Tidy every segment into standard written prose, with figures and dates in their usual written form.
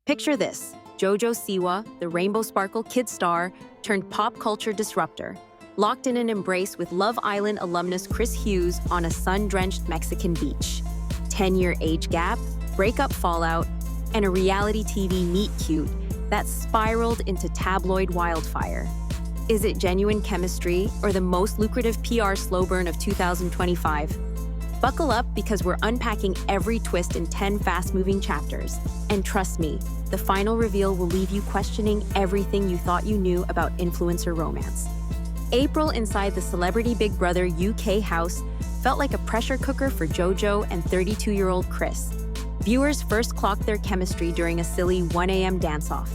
Picture this: JoJo Siwa, the Rainbow Sparkle kid star turned pop culture disruptor, locked in an embrace with Love Island alumnus Chris Hughes on a sun-drenched Mexican beach. 10-year age gap, breakup fallout, and a reality TV meet-cute that spiraled into tabloid wildfire. Is it genuine chemistry or the most lucrative PR slow burn of 2025? Buckle up, because we're unpacking every twist in 10 fast-moving chapters. And trust me, the final reveal will leave you questioning everything you thought you knew about influencer romance. April inside the Celebrity Big Brother UK house felt like a pressure cooker for JoJo and 32-year-old Chris. Viewers first clocked their chemistry during a silly 1 a.m. dance-off.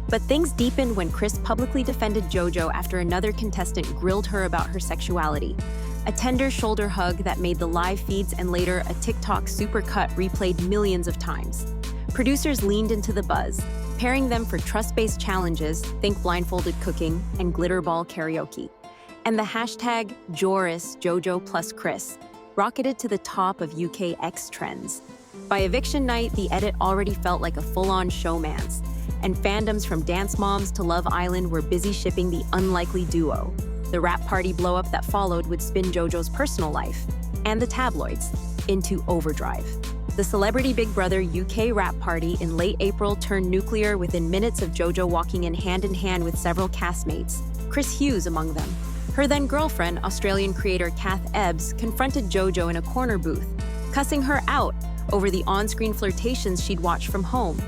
But things deepened when Chris publicly defended JoJo after another contestant grilled her about her sexuality. A tender shoulder hug that made the live feeds and later a TikTok supercut replayed millions of times. Producers leaned into the buzz, pairing them for trust-based challenges, think blindfolded cooking, and glitter ball karaoke. And the hashtag #JoJo plus Chris rocketed to the top of UK X trends. By eviction night, the edit already felt like a full-on showmance, and fandoms from Dance Moms to Love Island were busy shipping the unlikely duo. The rap party blow-up that followed would spin JoJo's personal life, and the tabloids, into overdrive. The Celebrity Big Brother UK rap party in late April turned nuclear within minutes of JoJo walking in hand with several castmates, Chris Hughes among them. Her then-girlfriend, Australian creator Kath Ebbs, confronted JoJo in a corner booth, cussing her out over the on-screen flirtations she'd watched from home.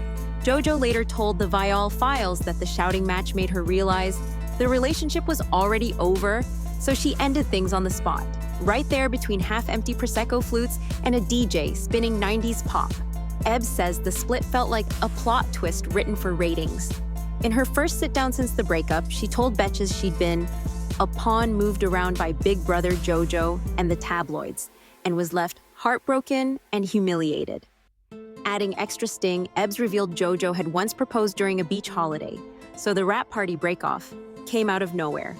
JoJo later told the Viall Files that the shouting match made her realize the relationship was already over, so she ended things on the spot, right there between half-empty Prosecco flutes and a DJ spinning 90s pop. Ebbs says the split felt like a plot twist written for ratings. In her first sit-down since the breakup, she told Betches she'd been a pawn moved around by Big Brother JoJo and the tabloids, and was left heartbroken and humiliated. Adding extra sting, Ebbs revealed JoJo had once proposed during a beach holiday, so the rap party breakoff came out of nowhere.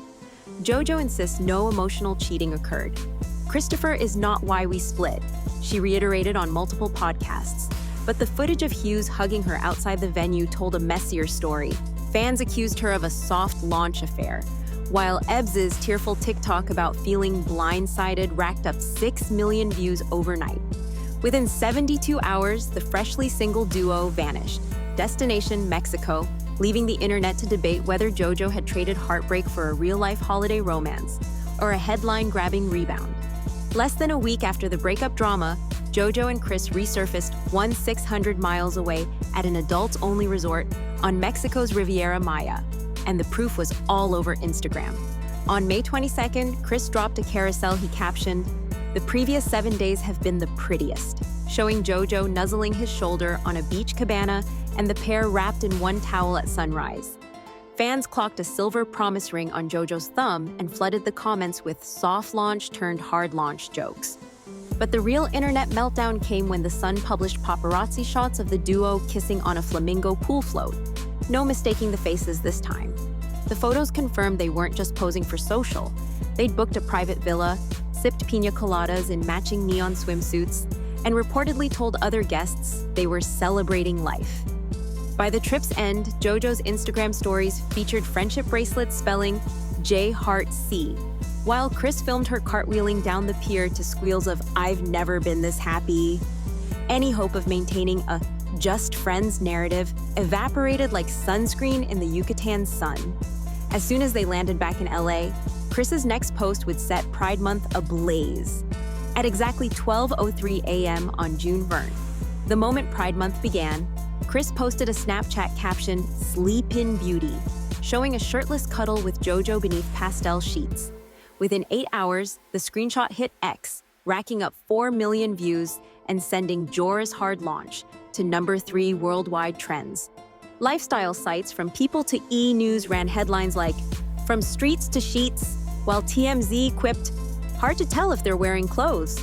JoJo insists no emotional cheating occurred. "Christopher is not why we split," she reiterated on multiple podcasts. But the footage of Hughes hugging her outside the venue told a messier story. Fans accused her of a soft launch affair, while Ebbs's tearful TikTok about feeling blindsided racked up 6 million views overnight. Within 72 hours, the freshly single duo vanished. Destination Mexico, leaving the internet to debate whether JoJo had traded heartbreak for a real-life holiday romance or a headline-grabbing rebound. Less than a week after the breakup drama, JoJo and Chris resurfaced 600 miles away at an adults-only resort on Mexico's Riviera Maya, and the proof was all over Instagram. On May 22nd, Chris dropped a carousel he captioned, "The previous 7 days have been the prettiest," showing JoJo nuzzling his shoulder on a beach cabana and the pair wrapped in one towel at sunrise. Fans clocked a silver promise ring on JoJo's thumb and flooded the comments with soft launch turned hard launch jokes. But the real internet meltdown came when The Sun published paparazzi shots of the duo kissing on a flamingo pool float. No mistaking the faces this time. The photos confirmed they weren't just posing for social. They'd booked a private villa, sipped piña coladas in matching neon swimsuits, and reportedly told other guests they were celebrating life. By the trip's end, JoJo's Instagram stories featured friendship bracelets spelling J-Heart-C, while Chris filmed her cartwheeling down the pier to squeals of "I've never been this happy." Any hope of maintaining a just friends narrative evaporated like sunscreen in the Yucatan sun. As soon as they landed back in LA, Chris's next post would set Pride Month ablaze. At exactly 12:03 a.m. on June 1st, the moment Pride Month began, Chris posted a Snapchat caption, "Sleepin' Beauty," showing a shirtless cuddle with JoJo beneath pastel sheets. Within 8 hours, the screenshot hit X, racking up 4 million views and sending Jorah's hard launch to #3 worldwide trends. Lifestyle sites from People to E! News ran headlines like, "From streets to sheets," while TMZ quipped, "Hard to tell if they're wearing clothes."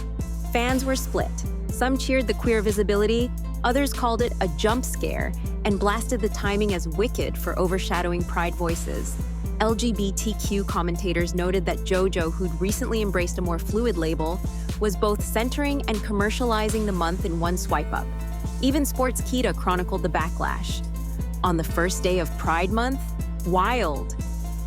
Fans were split. Some cheered the queer visibility, others called it a jump scare and blasted the timing as wicked for overshadowing Pride voices. LGBTQ commentators noted that JoJo, who'd recently embraced a more fluid label, was both centering and commercializing the month in one swipe up. Even Sports Kita chronicled the backlash. On the first day of Pride Month? Wild!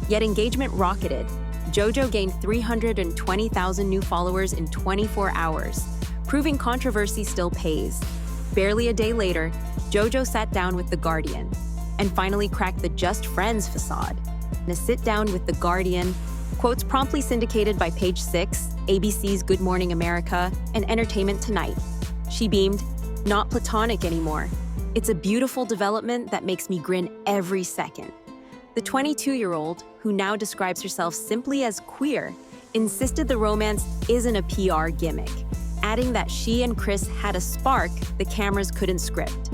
Yet engagement rocketed. JoJo gained 320,000 new followers in 24 hours, proving controversy still pays. Barely a day later, JoJo sat down with The Guardian and finally cracked the Just Friends facade. In a sit-down with The Guardian, quotes promptly syndicated by Page 6, ABC's Good Morning America, and Entertainment Tonight. She beamed, "Not platonic anymore. It's a beautiful development that makes me grin every second." The 22-year-old, who now describes herself simply as queer, insisted the romance isn't a PR gimmick, adding that she and Chris had a spark the cameras couldn't script.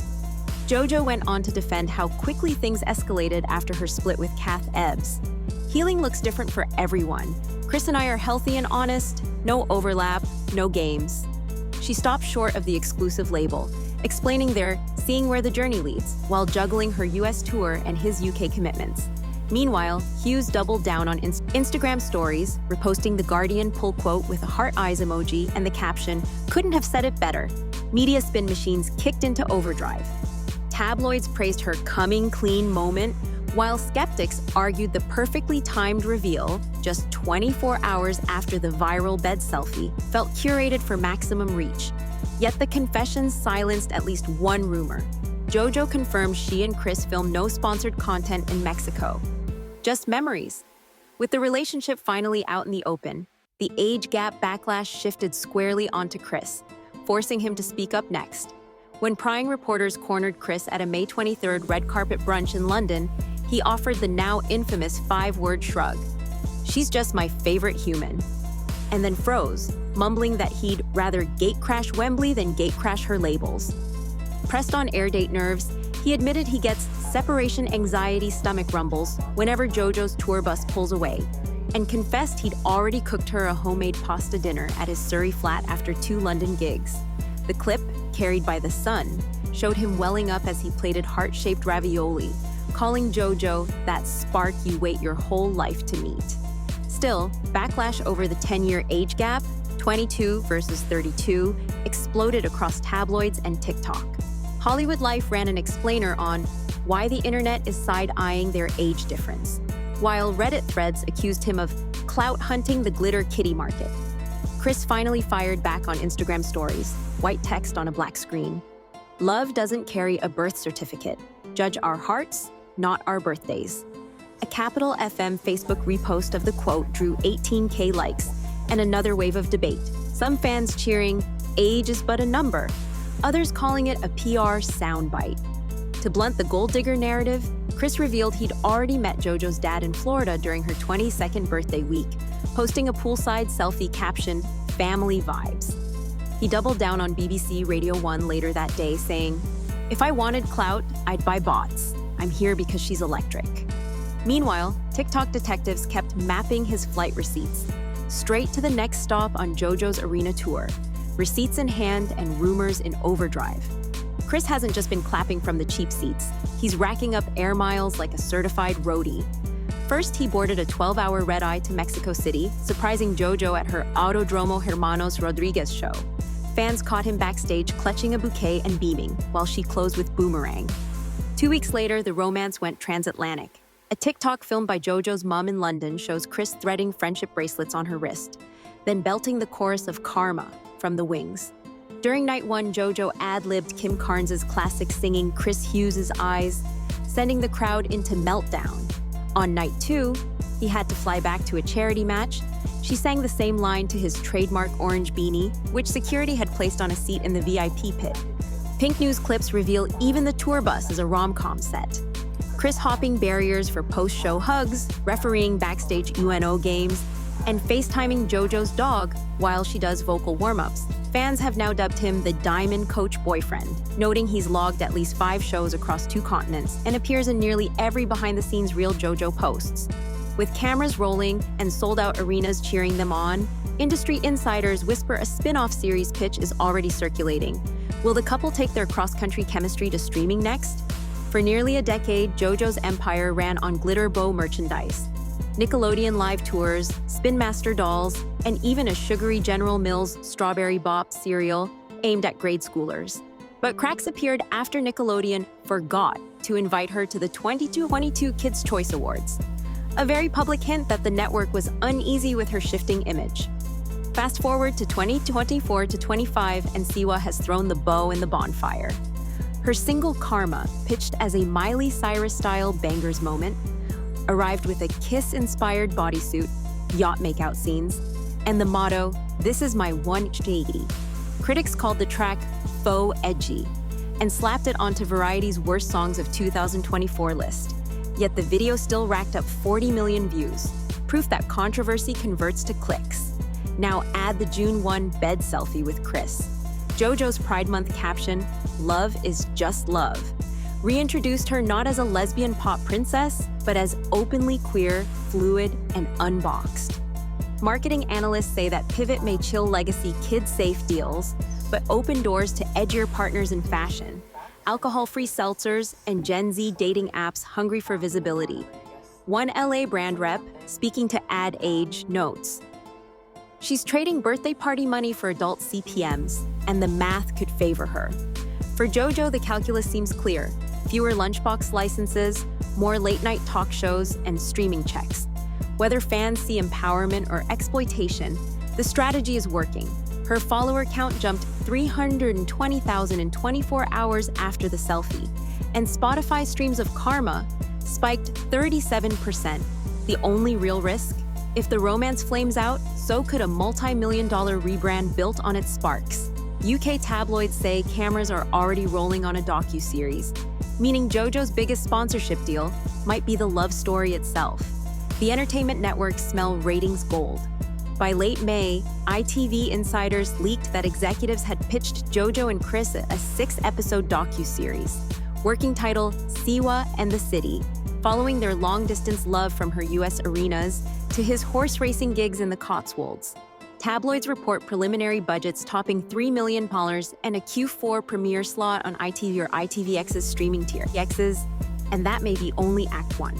JoJo went on to defend how quickly things escalated after her split with Kath Ebbs. "Healing looks different for everyone. Chris and I are healthy and honest, no overlap, no games." She stopped short of the exclusive label, explaining they're seeing where the journey leads, while juggling her US tour and his UK commitments. Meanwhile, Hughes doubled down on Instagram stories, reposting The Guardian pull quote with a heart eyes emoji and the caption, "Couldn't have said it better." Media spin machines kicked into overdrive. Tabloids praised her coming clean moment, while skeptics argued the perfectly timed reveal, just 24 hours after the viral bed selfie, felt curated for maximum reach. Yet the confessions silenced at least one rumor. JoJo confirmed she and Chris filmed no sponsored content in Mexico. Just memories. With the relationship finally out in the open, the age gap backlash shifted squarely onto Chris, forcing him to speak up next. When prying reporters cornered Chris at a May 23rd red carpet brunch in London, he offered the now infamous 5-word shrug. "She's just my favorite human." And then froze, mumbling that he'd rather gate-crash Wembley than gate-crash her labels. Pressed on air-date nerves, he admitted he gets separation anxiety stomach rumbles whenever JoJo's tour bus pulls away, and confessed he'd already cooked her a homemade pasta dinner at his Surrey flat after 2 London gigs. The clip, carried by The Sun, showed him welling up as he plated heart-shaped ravioli, calling JoJo that spark you wait your whole life to meet. Still, backlash over the 10-year age gap, 22 versus 32, exploded across tabloids and TikTok. Hollywood Life ran an explainer on why the internet is side-eyeing their age difference, while Reddit threads accused him of clout hunting the glitter kitty market. Chris finally fired back on Instagram stories, white text on a black screen. "Love doesn't carry a birth certificate. Judge our hearts, not our birthdays." A Capital FM Facebook repost of the quote drew 18K likes and another wave of debate. Some fans cheering, "Age is but a number," others calling it a PR soundbite. To blunt the gold digger narrative, Chris revealed he'd already met JoJo's dad in Florida during her 22nd birthday week, posting a poolside selfie captioned, "Family vibes." He doubled down on BBC Radio 1 later that day, saying, "If I wanted clout, I'd buy bots. I'm here because she's electric." Meanwhile, TikTok detectives kept mapping his flight receipts, straight to the next stop on JoJo's arena tour, receipts in hand and rumors in overdrive. Chris hasn't just been clapping from the cheap seats. He's racking up air miles like a certified roadie. First, he boarded a 12-hour red-eye to Mexico City, surprising JoJo at her Autodromo Hermanos Rodriguez show. Fans caught him backstage clutching a bouquet and beaming, while she closed with Boomerang. 2 weeks later, the romance went transatlantic. A TikTok filmed by JoJo's mom in London shows Chris threading friendship bracelets on her wrist, then belting the chorus of Karma from The Wings. During night 1, JoJo ad-libbed Kim Carnes' classic singing Chris Hughes' Eyes, sending the crowd into meltdown. On night 2, he had to fly back to a charity match. She sang the same line to his trademark orange beanie, which security had placed on a seat in the VIP pit. Pink News clips reveal even the tour bus is a rom-com set. Chris hopping barriers for post-show hugs, refereeing backstage UNO games, and FaceTiming JoJo's dog while she does vocal warm-ups. Fans have now dubbed him the Diamond Coach Boyfriend, noting he's logged at least 5 shows across 2 continents and appears in nearly every behind-the-scenes reel JoJo posts. With cameras rolling and sold-out arenas cheering them on, industry insiders whisper a spin-off series pitch is already circulating. Will the couple take their cross-country chemistry to streaming next? For nearly a decade, JoJo's empire ran on glitter bow merchandise. Nickelodeon live tours, Spin Master dolls, and even a sugary General Mills Strawberry Bop cereal aimed at grade schoolers. But cracks appeared after Nickelodeon forgot to invite her to the 2022 Kids' Choice Awards. A very public hint that the network was uneasy with her shifting image. Fast forward to 2024 to 25, and Siwa has thrown the bow in the bonfire. Her single Karma, pitched as a Miley Cyrus-style bangers moment, arrived with a Kiss-inspired bodysuit, yacht makeout scenes, and the motto, "This is my 180." Critics called the track faux edgy and slapped it onto Variety's Worst Songs of 2024 list. Yet the video still racked up 40 million views, proof that controversy converts to clicks. Now add the June 1 bed selfie with Chris. JoJo's Pride Month caption, "Love is just love," reintroduced her not as a lesbian pop princess, but as openly queer, fluid, and unboxed. Marketing analysts say that Pivot may chill legacy kid-safe deals, but open doors to edgier partners in fashion, alcohol-free seltzers, and Gen Z dating apps hungry for visibility. One LA brand rep, speaking to Ad Age, notes, "She's trading birthday party money for adult CPMs, and the math could favor her." For JoJo, the calculus seems clear. Fewer lunchbox licenses, more late-night talk shows, and streaming checks. Whether fans see empowerment or exploitation, the strategy is working. Her follower count jumped 320,000 in 24 hours after the selfie, and Spotify streams of Karma spiked 37%. The only real risk? If the romance flames out, so could a multi-million-dollar rebrand built on its sparks. UK tabloids say cameras are already rolling on a docuseries, meaning JoJo's biggest sponsorship deal might be the love story itself. The entertainment networks smell ratings gold. By late May, ITV insiders leaked that executives had pitched JoJo and Chris a 6-episode docuseries, working title Siwa and the City, following their long-distance love from her US arenas to his horse racing gigs in the Cotswolds. Tabloids report preliminary budgets topping $3 million and a Q4 premiere slot on ITV or ITVX's streaming tier, and that may be only Act 1.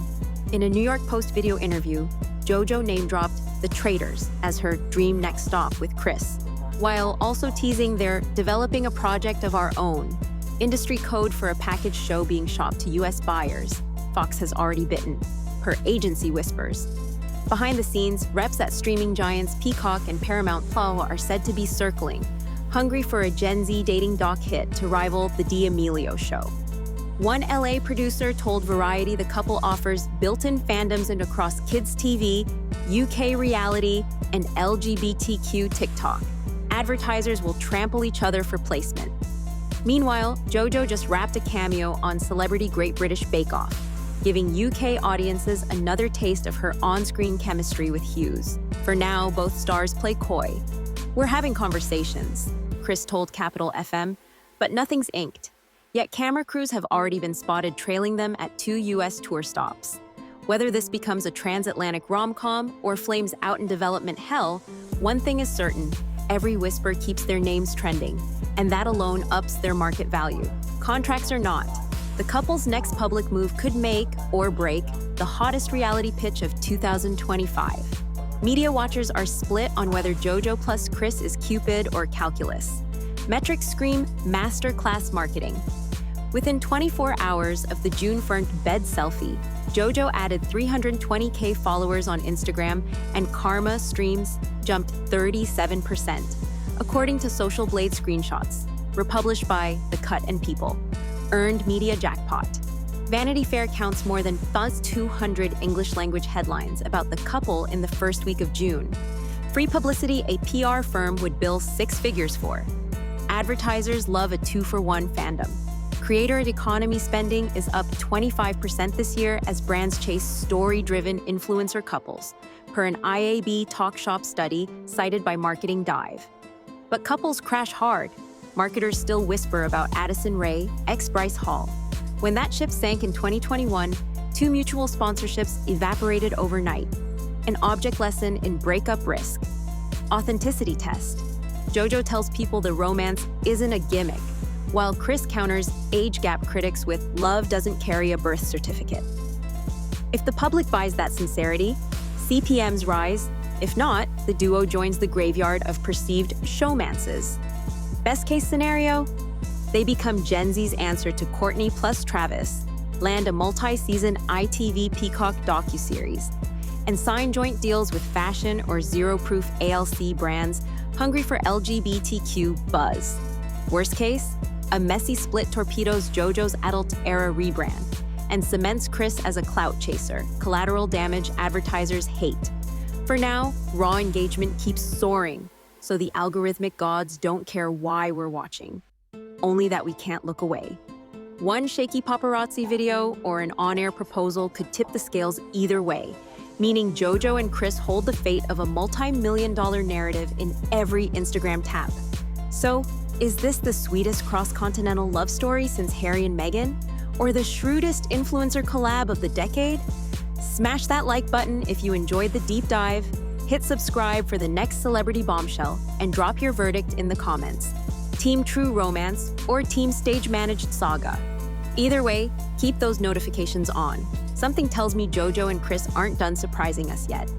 In a New York Post video interview, JoJo name-dropped The Traders as her dream next stop with Chris, while also teasing they're developing a project of our own, industry code for a package show being shopped to US buyers. Fox has already bitten, her agency whispers. Behind the scenes, reps at streaming giants Peacock and Paramount Plus are said to be circling, hungry for a Gen Z dating doc hit to rival The D'Amelio Show. One LA producer told Variety the couple offers built-in fandoms and across kids' TV, UK reality, and LGBTQ TikTok. Advertisers will trample each other for placement. Meanwhile, JoJo just wrapped a cameo on Celebrity Great British Bake Off, giving UK audiences another taste of her on-screen chemistry with Hughes. For now, both stars play coy. "We're having conversations," Chris told Capital FM, but nothing's inked. Yet camera crews have already been spotted trailing them at 2 US tour stops. Whether this becomes a transatlantic rom-com or flames out in development hell, one thing is certain: every whisper keeps their names trending, and that alone ups their market value. Contracts or not, the couple's next public move could make or break the hottest reality pitch of 2025. Media watchers are split on whether JoJo plus Chris is Cupid or calculus. Metrics scream masterclass marketing. Within 24 hours of the June 1 bed selfie, JoJo added 320K followers on Instagram, and Karma streams jumped 37%, according to Social Blade screenshots, republished by The Cut and People. Earned media jackpot. Vanity Fair counts more than 200 English-language headlines about the couple in the first week of June. Free publicity a PR firm would bill 6 figures for. Advertisers love a 2-for-1 fandom. Creator economy spending is up 25% this year as brands chase story-driven influencer couples, per an IAB Talk Shop study cited by Marketing Dive. But couples crash hard. Marketers still whisper about Addison Rae, ex-Bryce Hall. When that ship sank in 2021, 2 mutual sponsorships evaporated overnight. An object lesson in breakup risk. Authenticity test. JoJo tells people the romance isn't a gimmick, while Chris counters age gap critics with "love doesn't carry a birth certificate." If the public buys that sincerity, CPMs rise. If not, the duo joins the graveyard of perceived showmances. Best case scenario, they become Gen Z's answer to Kourtney plus Travis, land a multi-season ITV Peacock docuseries, and sign joint deals with fashion or zero-proof-alc brands hungry for LGBTQ buzz. Worst case, a messy split torpedoes JoJo's adult-era rebrand and cements Chris as a clout-chaser, collateral damage advertisers hate. For now, raw engagement keeps soaring, so the algorithmic gods don't care why we're watching, only that we can't look away. One shaky paparazzi video or an on-air proposal could tip the scales either way, meaning JoJo and Chris hold the fate of a multi-million-dollar narrative in every Instagram tap. So, is this the sweetest cross-continental love story since Harry and Meghan? Or the shrewdest influencer collab of the decade? Smash that like button if you enjoyed the deep dive, hit subscribe for the next celebrity bombshell, and drop your verdict in the comments. Team True Romance or Team Stage Managed Saga. Either way, keep those notifications on. Something tells me JoJo and Chris aren't done surprising us yet.